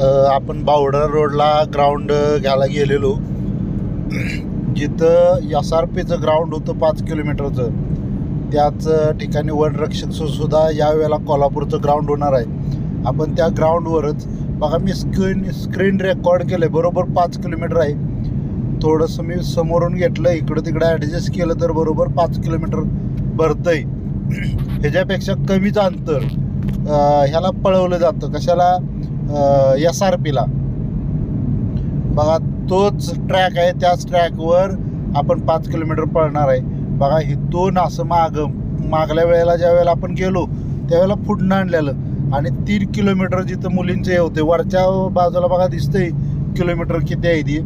आपण बावडा रोडला ग्राउंड घ्यायला गेलेलो, जिथं SRPचं ग्राउंड होतं 5 किलोमीटरचं. त्याच ठिकाणी वनरक्षक सुद्धा यावेळेला कोल्हापूरचं ग्राउंड होणार आहे. आपण त्या ग्राउंडवरच बघा, मी स्क्रीन रेकॉर्ड केलं. बरोबर 5 किलोमीटर आहे. थोडंसं मी समोरून घेतलं, इकडं तिकडं ॲडजस्ट केलं तर बरोबर 5 किलोमीटर भरतं आहे. ह्याच्यापेक्षा कमीच अंतर ह्याला पळवलं जातं. कशाला? SRPला. बघा, तोच ट्रॅक आहे. त्याच ट्रॅकवर आपण 5 किलोमीटर पळणार आहे. बघा, इथून असं मागल्या वेळेला ज्या वेळेला आपण गेलो त्यावेळेला पुढनं आणलेलं, आणि 3 किलोमीटर जिथं मुलींचे हे होते. वरच्या बाजूला बघा दिसतंय किलोमीटर किती आहे ती.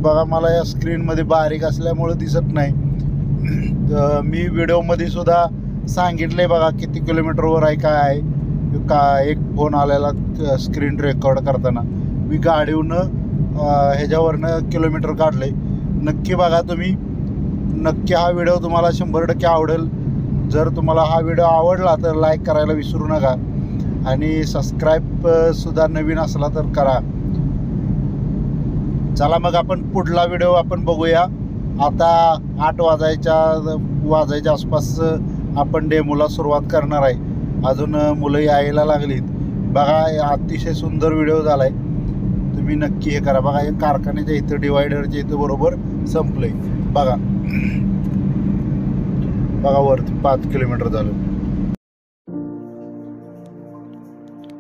बघा, मला या स्क्रीनमध्ये बारीक असल्यामुळं दिसत नाही. मी व्हिडिओमध्ये सुद्धा सांगितलं बघा किती किलोमीटरवर आहे, काय आहे. एक फोन आलेला स्क्रीन रेकॉर्ड करताना. मी गाडीवरनं ह्याच्यावरनं किलोमीटर काढले. नक्की बघा तुम्ही. नक्की हा व्हिडिओ तुम्हाला 100% आवडेल. जर तुम्हाला हा व्हिडिओ आवडला तर लाईक करायला विसरू नका, आणि सबस्क्राईबसुद्धा नवीन असला तर करा. चला मग आपण पुढला व्हिडिओ आपण बघूया. आता 8 वाजायच्या आसपास आपण डेमोला सुरुवात करणार आहे. अजून मुलं यायला लागलीत. बघा, अतिशय सुंदर व्हिडिओ झाला आहे. तुम्ही नक्की हे करा. बघा, हे कारखान्याच्या इथं डिवायडरच्या इथं बरोबर संपलं आहे. बघा वरती 5 किलोमीटर झालं.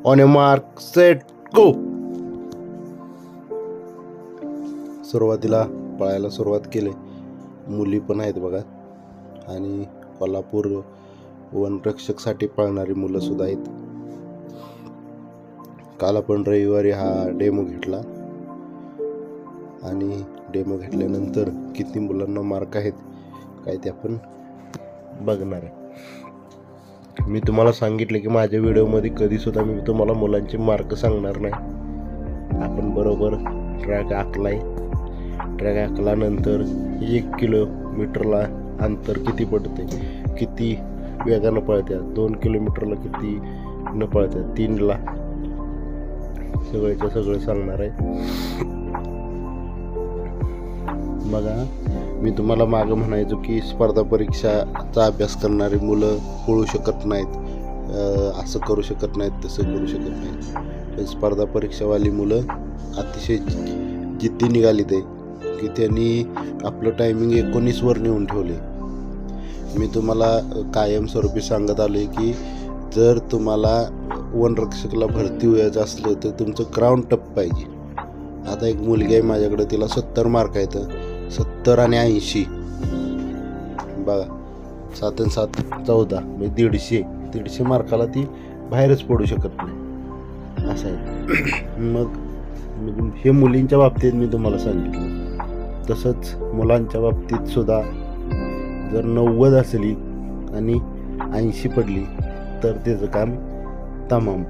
On a mark set go. सुरुवातीला पळायला सुरुवात केली. मुली पण आहेत बघा, आणि कोल्हापूर वनरक्षकसाठी पळणारी मुलं सुद्धा आहेत. काल आपण रविवारी हा डेमो घेतला, आणि डेमो घेतल्यानंतर किती मुलांना मार्क आहेत काय ते आपण बघणार आहे. मी तुम्हाला सांगितलं की माझ्या व्हिडिओमध्ये कधीसुद्धा मी तुम्हाला मुलांचे मार्क सांगणार नाही. आपण बरोबर ट्रॅक आखलाय. ट्रॅक आखल्यानंतर 1 किलोमीटरला अंतर किती पडते, किती वेगानं पळत्या, 2 किलोमीटरला किती न पळत्या, 3ला, सगळ्याच्या सगळं सांगणार आहे. बघा, मी तुम्हाला मागं म्हणायचो की स्पर्धा परीक्षाचा अभ्यास करणारी मुलं पळू शकत नाहीत, असं करू शकत नाहीत, तसं करू शकत नाहीत. पण स्पर्धा परीक्षावाली मुलं अतिशय जिद्दी निघाली ते की त्यांनी आपलं टायमिंग 19वर नेऊन ठेवले. मी तुम्हाला कायमस्वरूपी सांगत आलो आहे की जर तुम्हाला वनरक्षकला भरती व्हायचं असलं तर तुमचं ग्राउंड टफ पाहिजे. आता एक मुलगी आहे माझ्याकडे, तिला 70 मार्क आहेत. 70 आणि 80 बघा, 7 आणि 7 14 म्हणजे 150 मार्काला ती बाहेरच पडू शकत नाही, असं आहे. मग हे मुलींच्या बाबतीत मी तुम्हाला सांगितलं. तसंच मुलांच्या बाबतीत सुद्धा जर 90 असली आणि 80 पडली तर त्याचं काम तमाम.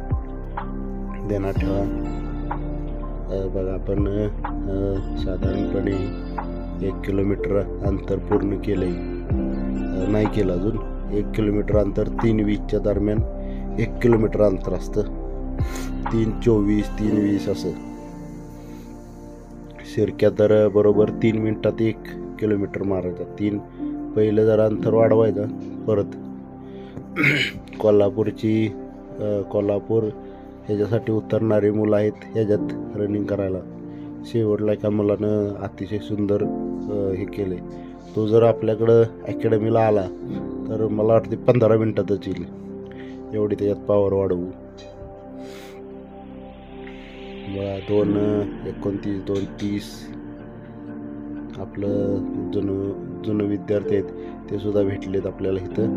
देणार ठेवा. बघा, आपण साधारणपणे 1 किलोमीटर अंतर पूर्ण केलं आहे, नाही केलं अजून. 1 किलोमीटर अंतर 3:20च्या दरम्यान 1 किलोमीटर अंतर असतं. 3:24, 3:20 असं. शिरक्या तर बरोबर 3 मिनिटात 1 किलोमीटर मारायचा. पहिलं जरा अंतर वाढवायचं. परत कोल्हापूर ह्याच्यासाठी उतरणारी मुलं आहेत ह्याच्यात रनिंग करायला. शेवटला एका मुलानं अतिशय सुंदर हे केले. तो जर आपल्याकडं अकॅडमीला आला तर मला वाटते 15 मिनिटातच येईल, एवढी त्याच्यात पॉवर वाढवू. 2:29, 2:30 आपलं जुनं विद्यार्थी आहेत ते सुद्धा भेटलेत आपल्याला इथं.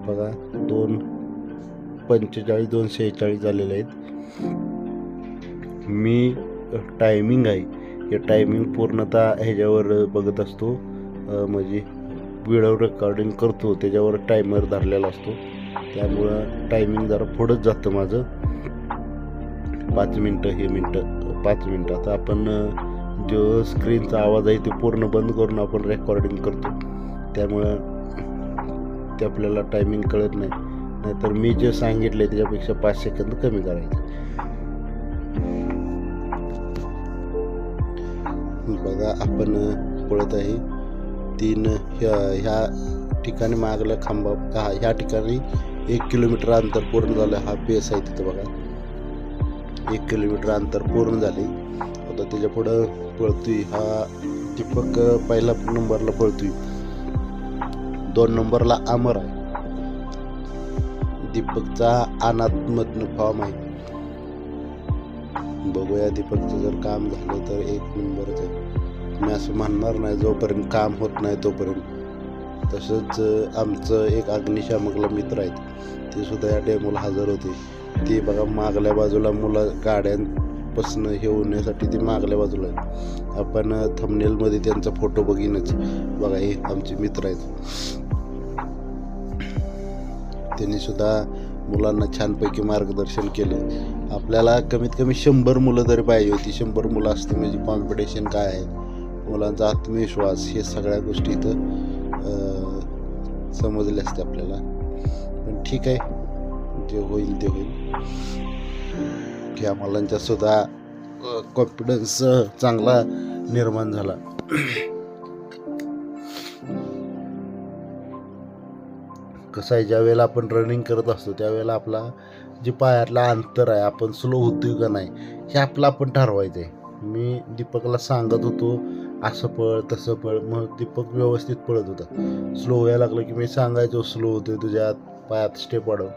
बघा, 2:45, 2:46 झालेले आहेत. मी टायमिंग आहे, हे टायमिंग पूर्णतः ह्याच्यावर बघत असतो, म्हणजे व्हिडिओ रेकॉर्डिंग करतो त्याच्यावर टायमर धरलेला असतो. त्यामुळं टायमिंग जरा पुढंच जातं माझं. 5 मिनटं, हे मिनटं, 5 मिनटं. आता आपण जो स्क्रीनचा आवाज आहे ते पूर्ण बंद करून आपण रेकॉर्डिंग करतो. त्यामुळं ते आपल्याला टायमिंग कळत नाही. नाहीतर मी जे सांगितलं आहे त्याच्यापेक्षा 5 सेकंद कमी करायचं. बघा आपण पळत आहे 3 ह्या ठिकाणी मागल्या खांबा ह्या ठिकाणी 1 किलोमीटर अंतर पूर्ण झालं. हा पेस आहे तिथं बघा, 1 किलोमीटर अंतर पूर्ण झाले. आता त्याच्या पुढं पळतोय हा दीपक, पहिला नंबरला पळतोय. 2 नंबरला अमर आहे. दीपकचा अनाथमधनं फॉर्म आहे. बघूया दीपकचं जर काम झालं तर 1 नंबरच आहे. मी असं म्हणणार नाही जोपर्यंत काम होत नाही तोपर्यंत. तसंच आमचं एक अग्निशामकला मित्र आहेत, ते सुद्धा या डेमोला हजर होते. ते बघा मागल्या बाजूला मुलं गाड्यांपासून हे होण्यासाठी ते मागल्या बाजूला आहेत. आपण थंबनेलमध्ये त्यांचा फोटो बघीनच. बघा हे आमचे मित्र आहेत. त्यांनी सुद्धा मुलांना छानपैकी मार्गदर्शन केलं. आपल्याला कमीत कमी 100 मुलं तरी पाहिजे होती. 100 मुलं असते म्हणजे कॉम्पिटिशन काय आहे, मुलांचा आत्मविश्वास, हे सगळ्या गोष्टी इथं समजले असते आपल्याला. पण ठीक आहे, जे होईल ते होईल. की मुलांचा सुद्धा कॉन्फिडन्स चांगला निर्माण झाला. कसं आहे, ज्या वेळेला आपण रनिंग करत असतो त्यावेळेला आपला जे पायातला अंतर आहे, आपण स्लो होतोय का नाही हे आपलं आपण ठरवायचं आहे. मी दीपकला सांगत होतो असं पळ तसं पळ, मग दीपक व्यवस्थित पळत होता. स्लो व्हायला लागलं की मी सांगायचो स्लो होतोय, तुझ्या पायात स्टेप वाढव.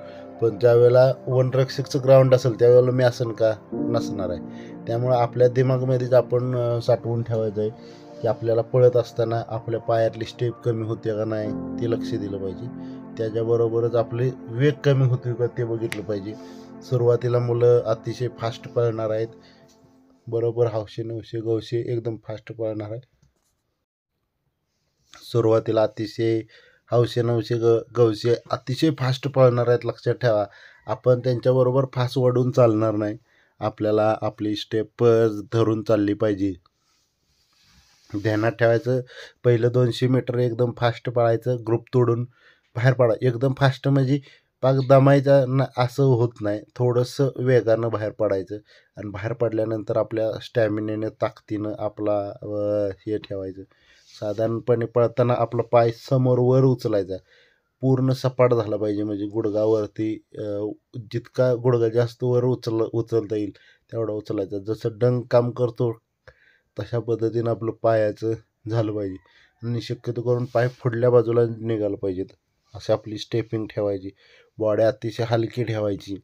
पण ज्यावेळेला 1रक्षकचं ग्राउंड असेल त्यावेळेला मी असं का नसणार आहे. त्यामुळं आपल्या दिमागामध्येच आपण साठवून ठेवायचं आहे की आपल्याला पळत असताना आपल्या पायातली स्टेप कमी होते का नाही ते लक्ष दिलं पाहिजे. त्याच्याबरोबरच आपले वेग कमी होते का ते बघितलं पाहिजे. सुरुवातीला मुलं अतिशय फास्ट पळणार आहेत, बरोबर 800 900 गवशे एकदम फास्ट पळणार आहे. सुरुवातीला अतिशय 800 900 गवशे अतिशय फास्ट पळणार आहेत. लक्षात ठेवा, आपण त्यांच्याबरोबर फास्ट वडून चालणार नाही. आपल्याला आपली स्टेप धरून चालली पाहिजे. ध्यानात ठेवायचं, पहिलं 200 मीटर एकदम फास्ट पळायचं, ग्रुप तोडून बाहेर पडा. एकदम फास्ट म्हणजे पाक दमायचं ना असं होत नाही, थोडंसं वेगानं बाहेर पडायचं. आणि बाहेर पडल्यानंतर आपल्या स्टॅमिनेनं ताकदीनं आपला हे ठेवायचं. साधारणपणे पळताना आपला पाय समोर वर उचलायचा, पूर्ण सपाट झाला पाहिजे. म्हणजे गुडघावरती जितका गुडघा जास्त वर उचलता येईल तेवढा उचलायचा. जसं डंग काम करतो तशा पद्धतीनं आपलं पायाचं झालं पाहिजे. आणि शक्यतो करून पाय पुढल्या बाजूला निघालं पाहिजेत, अशी आपली स्टेपिंग ठेवायची. बॉडी अतिशय हलकी ठेवायची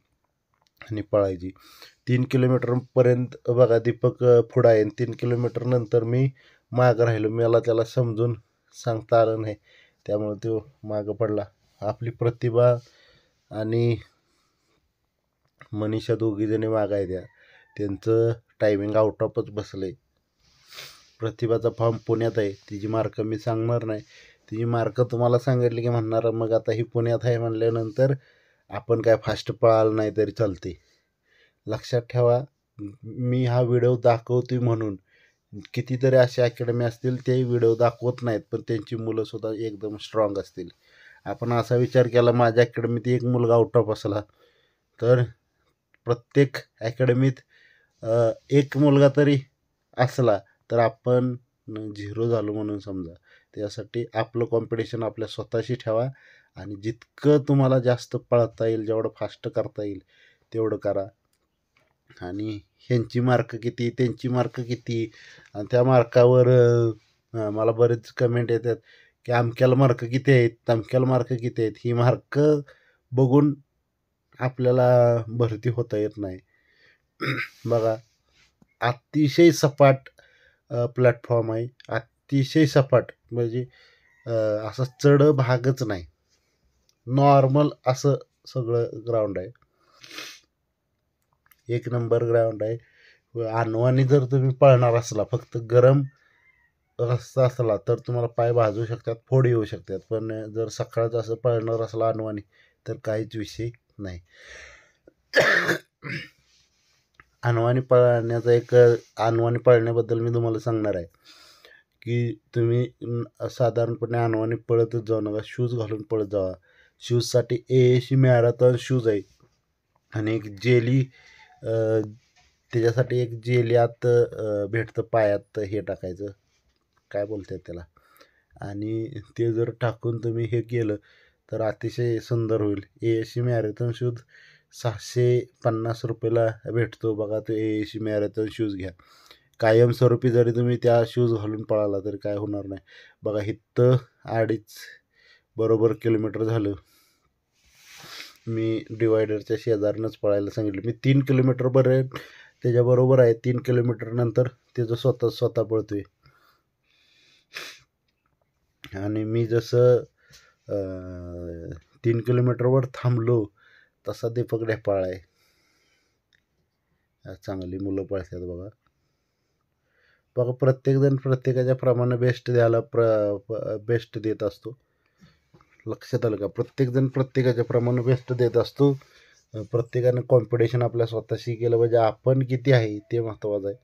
आणि पळायची. 3 किलोमीटरपर्यंत बघा दीपक पुढं आहे. 3 किलोमीटर नंतर मी मागं राहिलो. मला त्याला समजून सांगता आलं नाही, त्यामुळे तो मागं पडला. आपली प्रतिभा आणि मनीषा दोघीजणी मागं आहे, त्यांचं टायमिंग आउट ऑफच बसलं आहे. प्रतिभाचा फॉर्म पुण्यात आहे, तिची मार्क मी सांगणार नाही. तिची मार्क तुम्हाला सांगितली की म्हणणार मग आता ही पुण्यात आहे म्हणल्यानंतर आपण काय फास्ट पळालं नाही तरी चालते. लक्षात ठेवा, मी हा व्हिडिओ दाखवते म्हणून कितीतरी अशा अकॅडमी असतील ते व्हिडिओ दाखवत नाहीत, पण त्यांची मुलंसुद्धा एकदम स्ट्रॉंग असतील. आपण असा विचार केला माझ्या अकॅडमीत एक मुलगा आउट ऑफ असला तर प्रत्येक अकॅडमीत एक मुलगा तरी असला तर आपण 0 झालो म्हणून समजा. त्यासाठी आपलं कॉम्पिटिशन आपल्या स्वतःशी ठेवा आणि जितकं तुम्हाला जास्त पळता येईल, जेवढं फास्ट करता येईल तेवढं करा. आणि ह्यांची मार्क किती, त्यांची मार्क किती, आणि त्या मार्कावर मला बरेच कमेंट येतात की अमक्याला मार्क किती आहेत, तमक्याला मार्क किती आहेत. ही मार्क बघून आपल्याला भरती होता येत नाही. बघा, अतिशय सपाट प्लॅटफॉर्म आहे, अतिशय सपाट. म्हणजे असं चढ भागच नाही, नॉर्मल असं सगळं ग्राउंड आहे. 1 नंबर ग्राउंड आहे. अनवाणी जर तुम्ही पळणार असला, फक्त गरम रस्ता असला तर तुम्हाला पाय भाजू शकतात, फोड येऊ शकतात. पण जर सकाळचं असं पळणार असला अनवाणी तर काहीच विषय नाही. अनवाणी पळण्याबद्दल मी तुम्हाला सांगणार आहे की तुम्ही साधारणपणे अनवाणी पळतच जाऊ नका, शूज घालून पळत जावा. शूजसाठी ASC मॅरेथॉन शूज आहे आणि एक जेली त्याच्यासाठी एक जेली आत भेटतं पायात हे टाकायचं, काय बोलतात त्याला, आणि ते जर टाकून तुम्ही हे केलं तर अतिशय सुंदर होईल. ASC मॅरेथॉन शूज 650 रुपयाला भेटतो बघा. तो ASC मॅरेथॉन शूज घ्या. कायमस्वरूपी जरी तुम्ही त्या शूज घालून पळाला तरी काय होणार नाही. बघा इथं 2.5 बरोबर किलोमीटर झालं. मी डिवायडरच्या शेजारनंच पळायला सांगितलं. मी 3 किलोमीटर बरं त्याच्याबरोबर आहे. 3 किलोमीटर नंतर त्याचं स्वतः पळतोय. आणि मी जसं 3 किलोमीटरवर थांबलो तसा दीपक ढेपाळ आहे. चांगली मुलं पळतात बघा. प्रत्येकजण प्रत्येकाच्या प्रमाणे बेस्ट द्यायला बेस्ट देत असतो. लक्षात आलं का? प्रत्येकजण प्रत्येकाच्या प्रमाणे बेस्ट देत असतो. प्रत्येकानं कॉम्पिटिशन आपल्या स्वतःशी केलं पाहिजे. आपण किती आहे ते महत्त्वाचं आहे.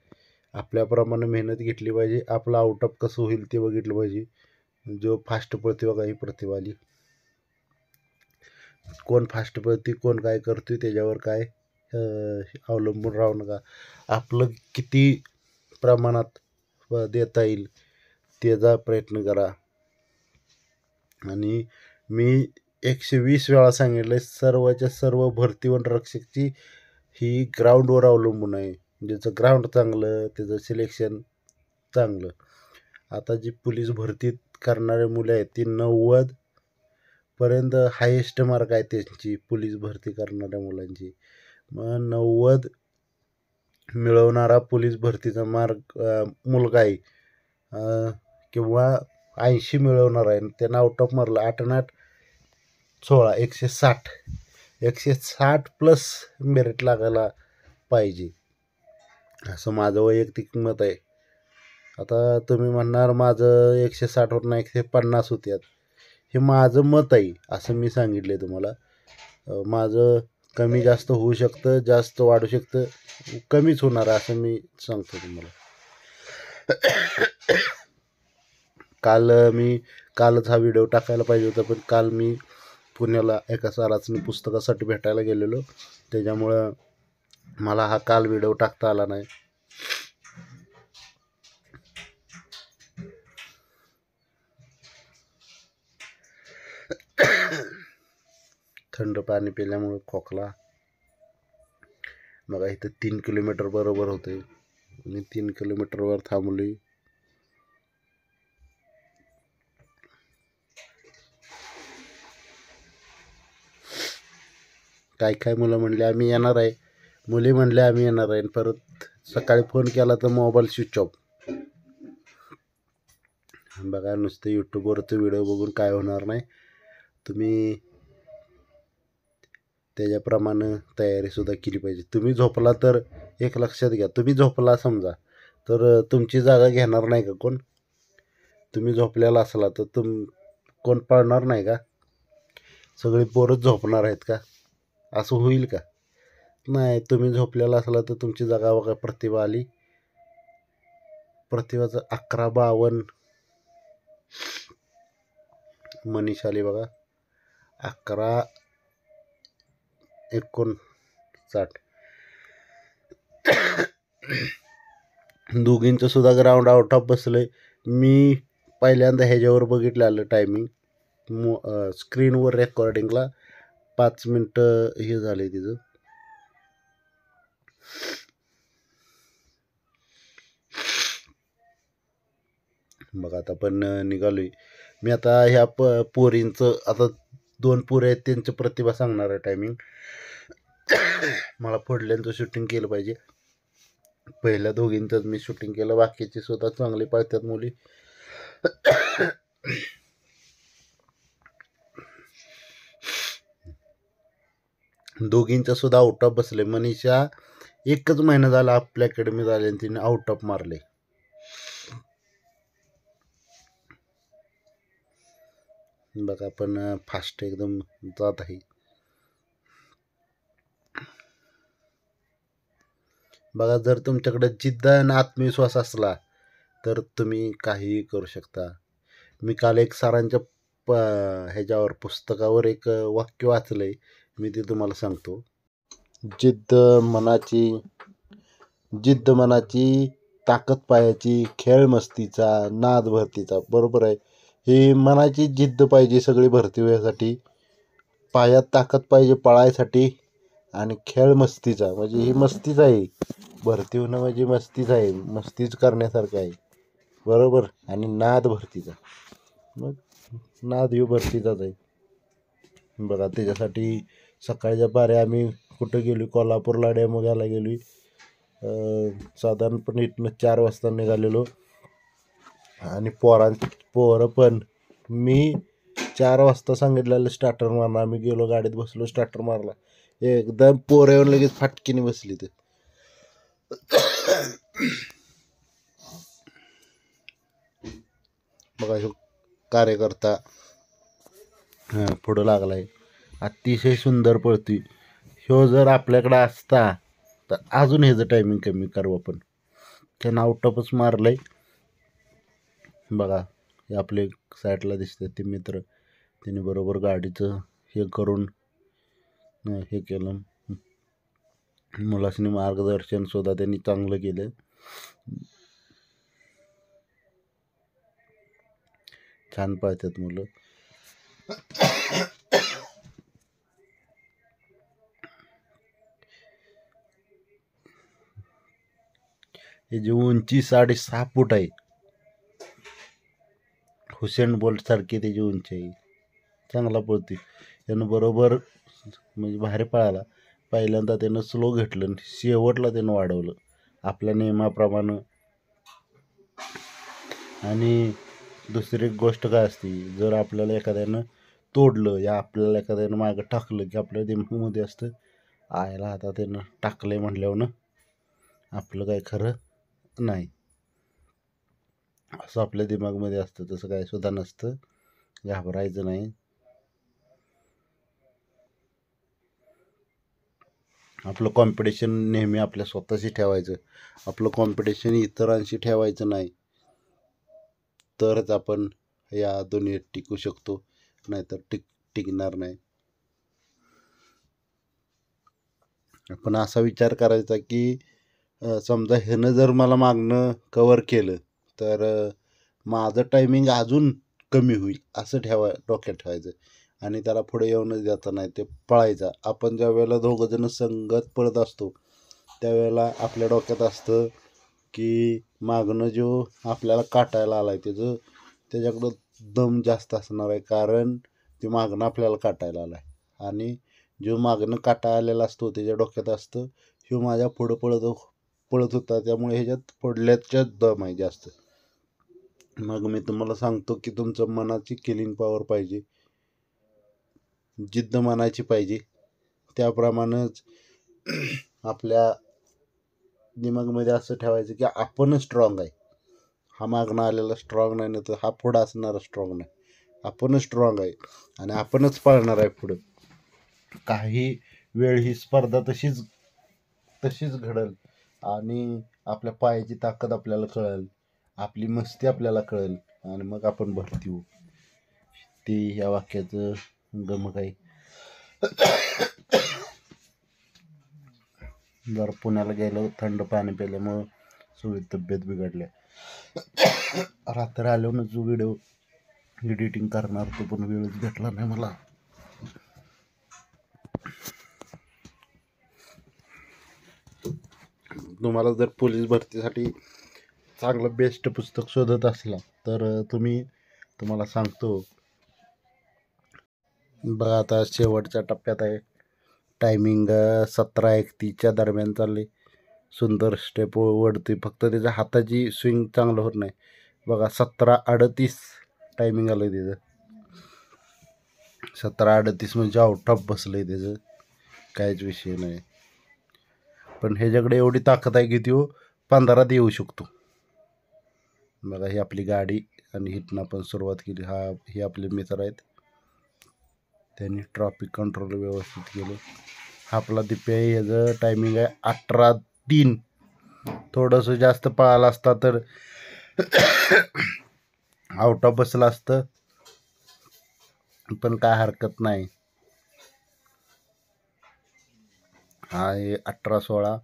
आपल्याप्रमाणे मेहनत घेतली पाहिजे. आपलं आउट ऑफ कसं होईल ते बघितलं पाहिजे. जो फास्ट पळते बघा ही प्रतिभा आली. कोण फास्ट पळते कोण काय करतोय त्याच्यावर काय अवलंबून राहू नका. आपलं किती प्रमाणात देता येईल त्याचा प्रयत्न करा. आणि मी 120 वेळा सांगितलं, सर्वच्या सर्व भरती व रक्षकची ही ग्राउंडवर अवलंबून आहे. ज्याचं ग्राउंड चांगलं त्याचं सिलेक्शन चांगलं. आता जी पोलीस भरती करणारे मुले आहेत ती 90 पर्यंत हायेस्ट मार्क आहे त्यांची पोलीस भरती करणाऱ्या मुलांची. मग 90 मिळवणारा पोलीस भरतीचा मार्क मुलगा आहे किंवा 80 मिळवणार आहे, त्यांना आउट ऑफ मारलं 8 आणि 8 16 160 प्लस मेरिट लागायला पाहिजे असं माझं वैयक्तिक मत आहे. आता तुम्ही म्हणणार माझं 160 वरून 150 होत्यात, हे माझं मत आहे असं मी सांगितलं आहे तुम्हाला. माझं कमी जास्त होऊ शकतं, जास्त वाढू शकतं, कमीच होणार असं मी सांगतो तुम्हाला. कालच हा व्हिडिओ टाकायला पाहिजे होता, पण काल मी पुण्याला एका सरासनी पुस्तकासाठी भेटायला गेलेलो, त्याच्यामुळं मला हा काल व्हिडिओ टाकता आला नाही. थंड पाणी पिल्यामुळे खोकला. बघा इथं 3 किलोमीटर बरोबर होते. मी 3 किलोमीटरवर थांबली. काय मुलं म्हणले आम्ही येणार आहे, मुली म्हणले आम्ही येणार आहे, परत सकाळी फोन केला तर मोबाईल स्विच ऑफ. बघा नुसतं यूट्यूबवरचं व्हिडिओ बघून काय होणार नाही. तुम्ही त्याच्याप्रमाणे तयारीसुद्धा केली पाहिजे. तुम्ही झोपला तर एक लक्षात घ्या, तुम्ही झोपला समजा तर तुमची जागा घेणार नाही का कोण? तुम्ही झोपलेला असला तर कोण पळणार नाही का? सगळी पोरच झोपणार आहेत का? असं होईल का? नाही. तुम्ही झोपलेला असला तर तुमची जागा बघा. प्रतिभा आली. प्रतिभाचं 11-52. मनीष आली बघा 11-59. दोघींचं सुद्धा ग्राउंड आउट ऑफ बसलंय. मी पहिल्यांदा ह्याच्यावर बघितलेलं टायमिंग स्क्रीनवर रेकॉर्डिंगला 5 मिनटं हे झाले तिचं. बघा आता पण निघालोय मी. आता ह्या पोरींचं आता 2 पोरे आहेत त्यांचं प्रतिभा सांगणार आहे टायमिंग. मला पुढल्यांचं शूटिंग केलं पाहिजे. पहिल्या दोघींचंच मी शूटिंग केलं, बाकीची सुद्धा चांगली पाळतात मुली. दोघींचं सुद्धा आउट ऑफ बसले. मनीषा 1च महिना झाला आपल्या अकॅडमीत आले आणि तिने आउट ऑफ मारले. बघा पण फास्ट एकदम जात आहे. बघा जर तुमच्याकडे जिद्द आणि आत्मविश्वास असला तर तुम्ही काहीही करू शकता. मी काल एक सरांच्या ह्याच्यावर पुस्तकावर एक वाक्य वाचलं आहे, मी ते तुम्हाला सांगतो. जिद्द मनाची जिद्द मनाची, ताकद पायाची, खेळ मस्तीचा, नाद भरतीचा. बरोबर आहे. ही मनाची जिद्द पाहिजे सगळी भरती होण्यासाठी, पायात ताकद पाहिजे पळायसाठी, आणि खेळ मस्तीचा म्हणजे ही मस्तीच आहे. भरती होणं म्हणजे मस्तीच आहे, मस्तीच करण्यासारखं आहे. बरोबर. आणि नाद भरतीचा, मग नाद ह्यो भरतीचाच आहे. बघा त्याच्यासाठी सकाळच्या पाऱ्या आम्ही कुठं गेलो, कोल्हापूरला डेमो घ्यायला गेलो. साधारणपणे इथनं 4 वाजता निघालेलो, आणि पोरं पण मी 4 वाजता सांगितलेलं स्टार्टर मारला. आम्ही गेलो, गाडीत बसलो, स्टार्टर मारला, एकदम पोरं येऊन लगेच फाटकीने बसली. तर बघा ह्यो कार्यकर्ता पुढं लागलाय, अतिशय सुंदर पळतोय. ह्यो जर आपल्याकडं असता तर अजून ह्याचं टायमिंग कमी करू आपण. त्यानं आउटऑफच मारलंय. बघा हे आपले साईडला दिसतात ते मित्र, त्यांनी बरोबर गाडीचं हे करून हे केलं. मुलासनी मार्गदर्शन सुद्धा त्यांनी चांगलं केलं. छान पळतात मुलं. हे जी उंची 6.5 फूट आहे, हुसेन बोल्ट सारखी त्याची उंची आहे. चांगला पळतोय. त्यानं बरोबर म्हणजे बाहेर पळाला. पहिल्यांदा त्यानं स्लो घेतलं, शेवटला त्यानं वाढवलं आपल्या नियमाप्रमाणे. आणि दुसरी गोष्ट काय असते, जर आपल्याला एखाद्यानं तोडलं या आपल्याला एखाद्यानं मागं टाकलं की आपल्या दिमागामध्ये असतं, आयला आता त्यानं टाकलंय म्हटल्यावर आपलं काय खरं नाही, असं आपल्या दिमागमध्ये असतं. तसं काय सुद्धा नसतं, घाबरायचं नाही. आपलं कॉम्पिटिशन नेहमी आपल्या स्वतःशी ठेवायचं. आपलं कॉम्पिटिशन इतरांशी ठेवायचं नाही, तरच आपण या दुनियेत टिकू शकतो, नाहीतर टिकणार नाही. आपण असा विचार करायचा की समजा ह्यानं जर मला मागणं कवर केलं तर माझं टायमिंग अजून कमी होईल, असं डोक्यात ठेवायचं. आणि त्याला पुढे येऊनच द्यायचं नाही, ते पळायचा. आपण ज्या वेळेला दोघंजणं संगत पळत असतो त्यावेळेला आपल्या डोक्यात असतं की मागणं जो आपल्याला काटायला आला आहे त्याच्याकडं दम जास्त असणार आहे, कारण ते मागणं आपल्याला काटायला आला आहे. आणि जो मागणं काटा आलेला असतो त्याच्या डोक्यात असतं ह्यो माझ्या पुढं पळत होता, त्यामुळे ह्याच्यात पडल्याच्याच दम आहे जास्त. मग मी तुम्हाला सांगतो की तुमचं मनाची किलिंग पॉवर पाहिजे, जिद्द मनाची पाहिजे. त्याप्रमाणेच आपल्या दिमागमध्ये असं ठेवायचं की आपणच स्ट्रॉंग आहे. हा मागणं आलेला स्ट्रॉंग नाही, ना तर हा पुढं असणारा स्ट्रॉंग नाही. आपणच स्ट्रॉंग आहे आणि आपणच पळणार आहे पुढं. काही वेळ ही स्पर्धा तशीच घडल, आणि आपल्या पायाची ताकद आपल्याला कळेल, आपली मस्ती आपल्याला कळेल, आणि मग आपण भरती होऊ. ते ह्या वाक्याचं गमक आहे. जर पुण्याला गेलो, थंड पाणी प्यायल्यामुळं सगळी तब्येत बिघडल्या. रात्र आल्यावर जो व्हिडिओ एडिटिंग करणार तो पण वेळच भेटला नाही मला. तुम्हाला जर पोलीस भरतीसाठी चांगलं बेस्ट पुस्तक शोधत असला तर तुम्हाला सांगतो. बघा आता शेवटच्या टप्प्यात आहे. टायमिंग 17:31 दरम्यान चालले. सुंदर स्टेप ओढते, फक्त त्याच्या हाताची स्विंग चांगलं होत नाही. बघा 17:38 टायमिंग आलं त्याचं. 17:38 म्हणजे आउट ऑफ बसलं आहे त्याचं, काहीच विषय नाही. पण ह्याच्याकडे एवढी ताकद आहे की तो 15त येऊ शकतो. बघा ही आपली गाडी, आणि इथनं आपण सुरुवात केली. हे आपले मित्र आहेत, त्यांनी ट्रॅफिक कंट्रोल व्यवस्थित केलं. हा आपला दिप्या आहे, ह्याचं टायमिंग आहे 18:03. थोडंसं जास्त पळाला असता तर आउट ऑफ बसलं असतं, पण काय हरकत नाही. हा आहे 18-16,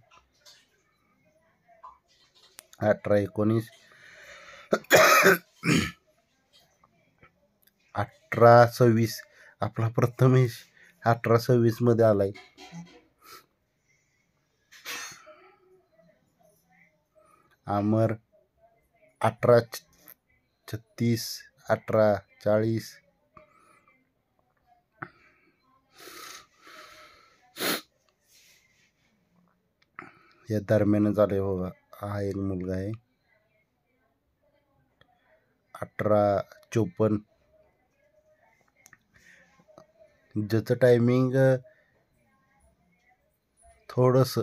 18-19, 18-26. आपला प्रथमेश 18-26 मध्ये आलाय. अमर 18-36, 18-40. या दरम्यानच आले बघा. हा एक मुलगा आहे 18-54. ज्याचं टायमिंग थोडंसं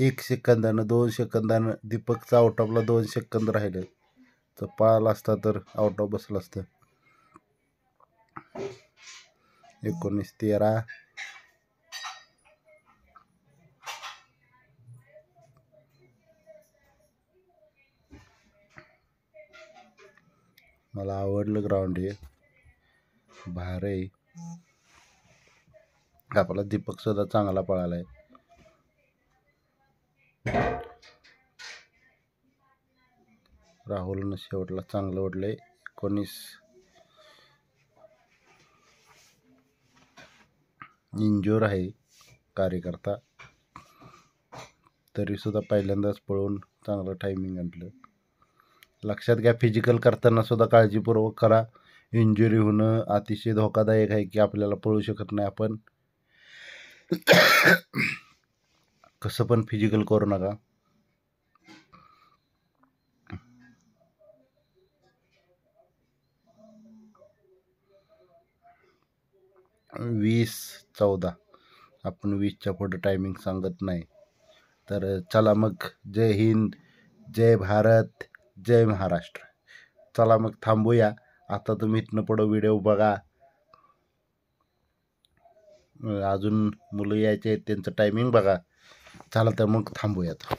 1 सेकंदानं 2 सेकंदानं, दीपकचा आउट ऑफला 2 सेकंद राहिले तर पळाला असता तर आउट ऑफ बसला असतं. 19-13. मला आवडलं ग्राउंड हे, भारी. आपला दीपक सुद्धा चांगला पळाला आहे. राहुलनं शेवटला चांगलं ओढले. 19. इंजोर आहे कार्यकर्ता, तरी सुद्धा पहिल्यांदाच पळून चांगलं टायमिंग आणलं. लक्षात घ्या, फिजिकल करताना सुद्धा काळजीपूर्वक करा. इंजुरी होणं अतिशय धोकादायक आहे की आपल्याला पळू शकत नाही आपण. कसं पण फिजिकल करू नका. 20-14. आपण 20च्या पुढे टायमिंग सांगत नाही. तर चला मग, जय हिंद, जय भारत, जय महाराष्ट्र. चला मग थांबूया. आता तुम्ही इथनं पुढं व्हिडिओ बघा. अजून मुलं यायचे आहेत, त्यांचं टायमिंग बघा. चला तर मग थांबूयात.